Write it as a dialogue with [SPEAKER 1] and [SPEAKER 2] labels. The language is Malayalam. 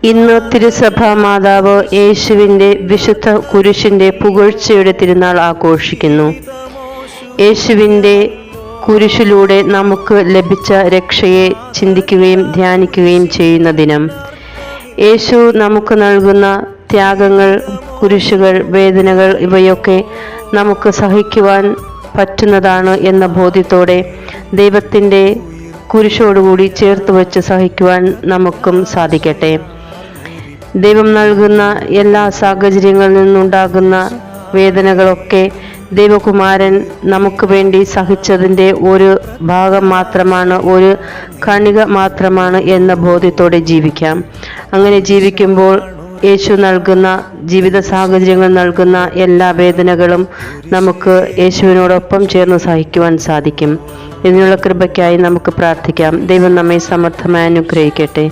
[SPEAKER 1] ഇന്ന് തിരുസഭാ മാതാവ് യേശുവിൻ്റെ വിശുദ്ധ കുരിശിൻ്റെ പുകഴ്ചയുടെ തിരുനാൾ ആഘോഷിക്കുന്നു. യേശുവിൻ്റെ കുരിശിലൂടെ നമുക്ക് ലഭിച്ച രക്ഷയെ ചിന്തിക്കുകയും ധ്യാനിക്കുകയും ചെയ്യുന്ന ദിനം. യേശു നമുക്ക് നൽകുന്ന ത്യാഗങ്ങൾ, കുരിശുകൾ, വേദനകൾ ഇവയൊക്കെ നമുക്ക് സഹിക്കുവാൻ പറ്റുന്നതാണ് എന്ന ബോധ്യത്തോടെ ദൈവത്തിൻ്റെ കുരിശോടുകൂടി ചേർത്ത് വച്ച് സഹിക്കുവാൻ നമുക്കും സാധിക്കട്ടെ. ദൈവം നൽകുന്ന എല്ലാ സാഹചര്യങ്ങളിൽ നിന്നുണ്ടാകുന്ന വേദനകളൊക്കെ ദൈവകുമാരൻ നമുക്ക് വേണ്ടി സഹിച്ചതിൻ്റെ ഒരു ഭാഗം മാത്രമാണ്, ഒരു കണിക മാത്രമാണ് എന്ന ബോധ്യത്തോടെ ജീവിക്കാം. അങ്ങനെ ജീവിക്കുമ്പോൾ യേശു നൽകുന്ന ജീവിത സാഹചര്യങ്ങൾ നൽകുന്ന എല്ലാ വേദനകളും നമുക്ക് യേശുവിനോടൊപ്പം ചേർന്ന് സഹിക്കുവാൻ സാധിക്കും. ഇതിനുള്ള കൃപയ്ക്കായി നമുക്ക് പ്രാർത്ഥിക്കാം. ദൈവം നമ്മെ സമർത്ഥമായി അനുഗ്രഹിക്കട്ടെ.